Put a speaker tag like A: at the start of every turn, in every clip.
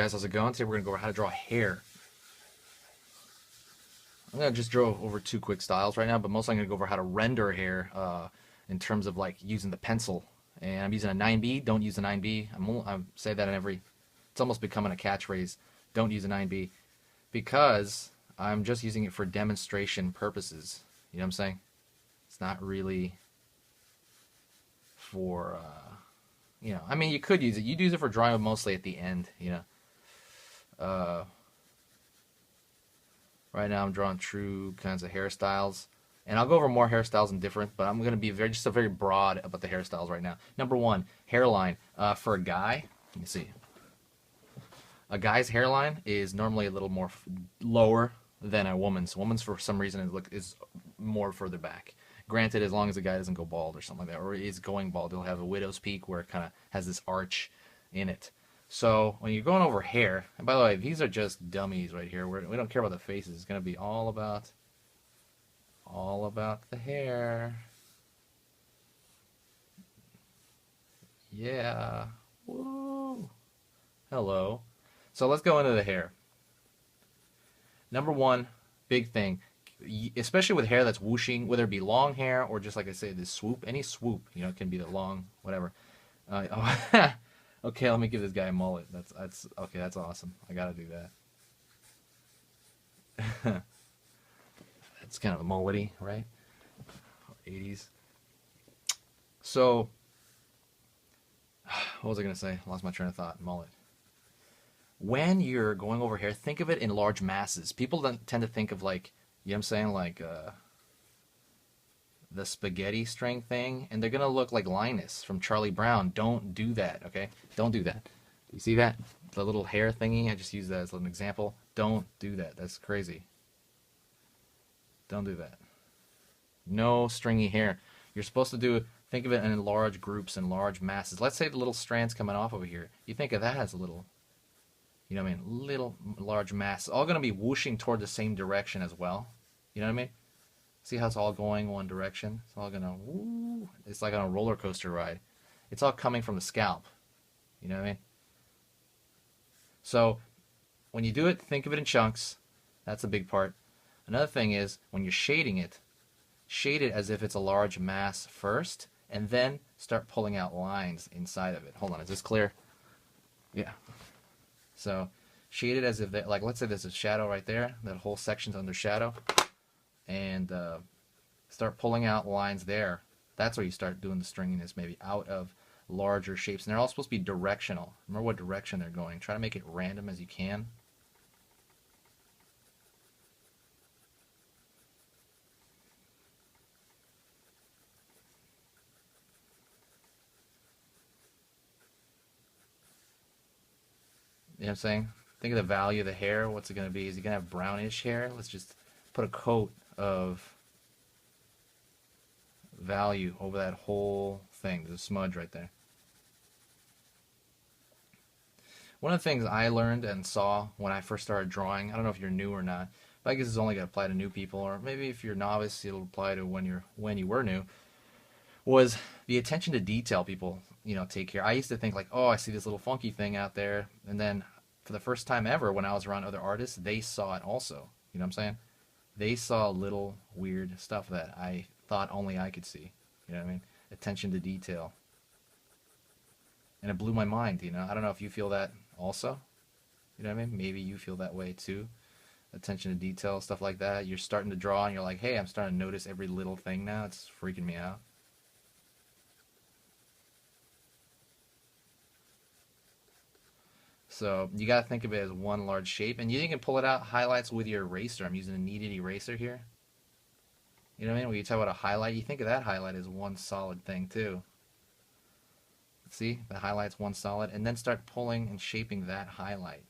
A: guys, how's it going? Today we're going to go over how to draw hair. I'm going to just draw over two quick styles right now, but mostly I'm going to go over how to render hair in terms of like using the pencil. And I'm using a 9B, don't use a 9B. I say that in every, it's almost becoming a catchphrase, don't use a 9B, because I'm just using it for demonstration purposes. You know what I'm saying? It's not really for, you know, I mean, you could use it. You'd use it for drawing mostly at the end, you know. Right now I'm drawing true kinds of hairstyles. And I'll go over more hairstyles and different, but I'm going to be very broad about the hairstyles right now. Number one, hairline. For a guy, let me see. A guy's hairline is normally a little more lower than a woman's. Woman's, for some reason, is more further back. Granted, as long as the guy doesn't go bald or something like that, or is going bald, he'll have a widow's peak where it kind of has this arch in it. So when you're going over hair, and by the way, these are just dummies right here. We don't care about the faces. It's going to be all about the hair. Yeah. Woo. Hello. So let's go into the hair. Number one, big thing, especially with hair that's whooshing, whether it be long hair or just like I say, this swoop, any swoop, you know, it can be the long, whatever. Oh, okay, let me give this guy a mullet. That's okay. That's awesome. I gotta do that. It's kind of a mullety, right? 80s. So, what was I gonna say? Lost my train of thought. Mullet. When you're going over hair, think of it in large masses. People don't tend to think of like, you know what I'm saying, like the spaghetti string thing, and they're gonna look like Linus from Charlie Brown. Don't do that, okay? Don't do that. You see that? The little hair thingy? I just used that as an example. Don't do that. That's crazy. Don't do that. No stringy hair. You're supposed to think of it in large groups and large masses. Let's say the little strands coming off over here. You think of that as a little, you know what I mean? Little, large mass. All going to be whooshing toward the same direction as well. You know what I mean? See how it's all going one direction? It's all going to, woo. It's like on a roller coaster ride. It's all coming from the scalp. You know what I mean? So, when you do it, think of it in chunks. That's a big part. Another thing is, when you're shading it, shade it as if it's a large mass first, and then start pulling out lines inside of it. Hold on, is this clear? Yeah. So, shade it as if, like, let's say there's a shadow right there. That whole section's under shadow. And start pulling out lines there. That's where you start doing the stringiness, maybe out of larger shapes. And they're all supposed to be directional. Remember what direction they're going. Try to make it random as you can. You know what I'm saying? Think of the value of the hair. What's it going to be? Is he going to have brownish hair? Let's just put a coat of value over that whole thing. There's a smudge right there. One of the things I learned and saw when I first started drawing, I don't know if you're new or not, but I guess it's only going to apply to new people, or maybe if you're novice, it'll apply to when you were new, was the attention to detail people, you know, take care. I used to think like, oh, I see this little funky thing out there, and then for the first time ever when I was around other artists, they saw it also. You know what I'm saying? They saw little weird stuff that I thought only I could see. You know what I mean? Attention to detail. And it blew my mind, you know. I don't know if you feel that also. You know what I mean? Maybe you feel that way too. Attention to detail, stuff like that. You're starting to draw and you're like, hey, I'm starting to notice every little thing now. It's freaking me out. So you got to think of it as one large shape. And you can pull it out, highlights with your eraser. I'm using a kneaded eraser here. You know what I mean? When you talk about a highlight, you think of that highlight as one solid thing too. See? The highlight's one solid. And then start pulling and shaping that highlight.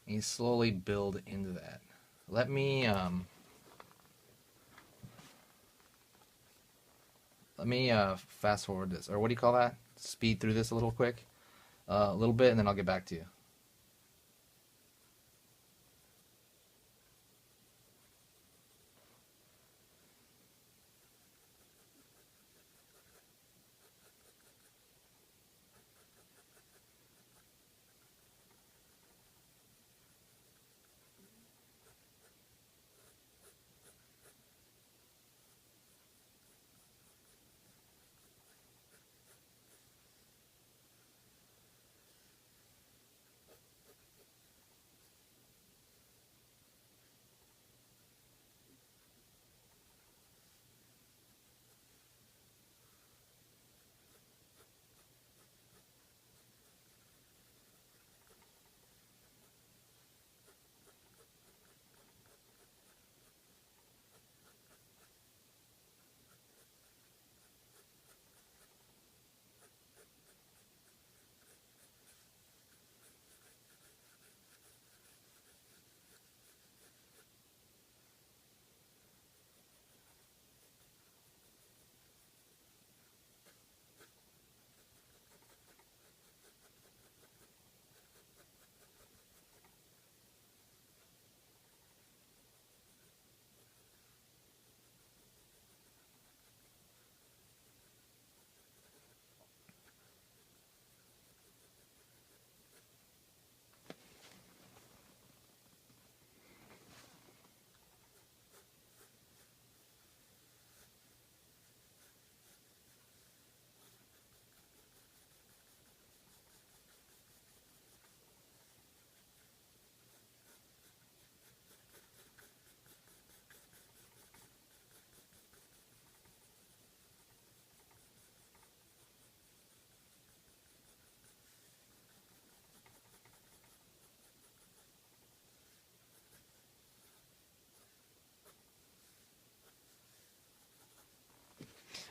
A: And you slowly build into that. Let me fast forward this, or what do you call that? Speed through this a little quick. a little bit, and then I'll get back to you.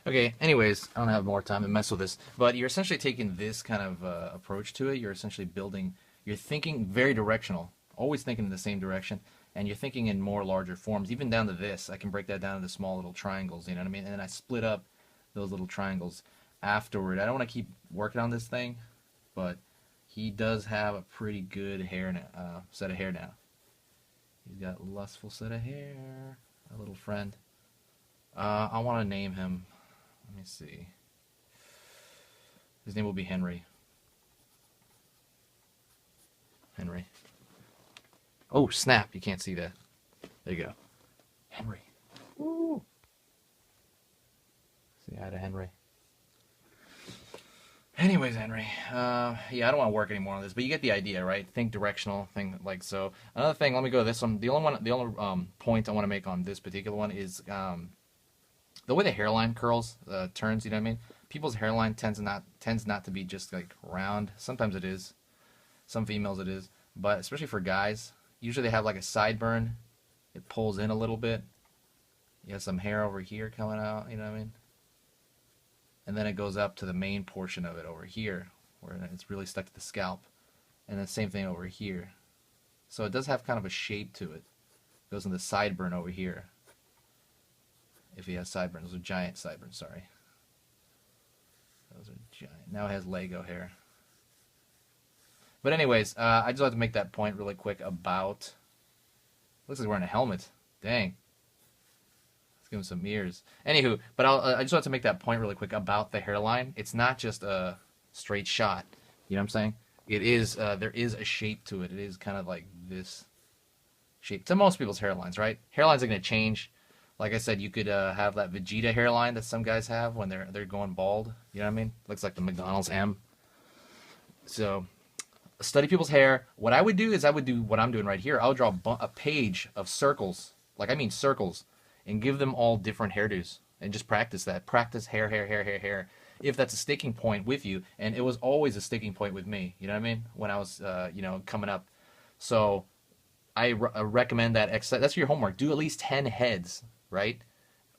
A: Okay, anyways, I don't have more time to mess with this, but you're essentially taking this kind of approach to it. You're essentially building, you're thinking very directional, always thinking in the same direction, and you're thinking in more larger forms, even down to this. I can break that down into small little triangles, you know what I mean? And then I split up those little triangles afterward. I don't want to keep working on this thing, but he does have a pretty good hair now, set of hair now. He's got a lustful set of hair, a little friend. I want to name him. Let me see. His name will be Henry. Henry. Oh, snap. You can't see that. There you go. Henry. Woo. Say hi to Henry. Anyways, Henry. Yeah, I don't want to work anymore on this, but you get the idea, right? Think directional, thing like so. Another thing, let me go to this one. The only point I want to make on this particular one is the way the hairline curls, turns. You know what I mean? People's hairline tends not to be just like round. Sometimes it is. Some females it is, but especially for guys, usually they have like a sideburn. It pulls in a little bit. You have some hair over here coming out. You know what I mean? And then it goes up to the main portion of it over here, where it's really stuck to the scalp. And then same thing over here. So it does have kind of a shape to it. It goes in the sideburn over here. If he has sideburns, those are giant sideburns, sorry. Those are giant. Now it has Lego hair. But anyways, I just wanted to make that point really quick about... Looks like we're wearing a helmet. Dang. Let's give him some ears. Anywho, but I just wanted to make that point really quick about the hairline. It's not just a straight shot. You know what I'm saying? It is, there is a shape to it. It is kind of like this shape. To most people's hairlines, right? Hairlines are going to change. Like I said, you could have that Vegeta hairline that some guys have when they're going bald. You know what I mean? Looks like the McDonald's M. So, study people's hair. What I would do is I would do what I'm doing right here. I would draw a page of circles. Like, I mean circles. And give them all different hairdos. And just practice that. Practice hair, hair, hair, hair, hair. If that's a sticking point with you. And it was always a sticking point with me. You know what I mean? When I was, coming up. So, I recommend that exercise. That's your homework. Do at least 10 heads, right?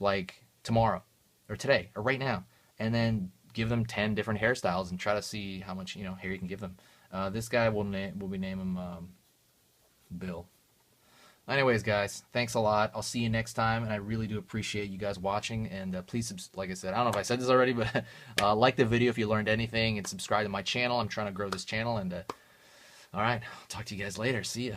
A: Like tomorrow or today or right now. And then give them 10 different hairstyles and try to see how much, hair you can give them. This guy will be name him Bill. Anyways, guys, thanks a lot. I'll see you next time, and I really do appreciate you guys watching. And please, like I said, I don't know if I said this already, but like the video if you learned anything, and subscribe to my channel. I'm trying to grow this channel. And all right, I'll talk to you guys later. See ya.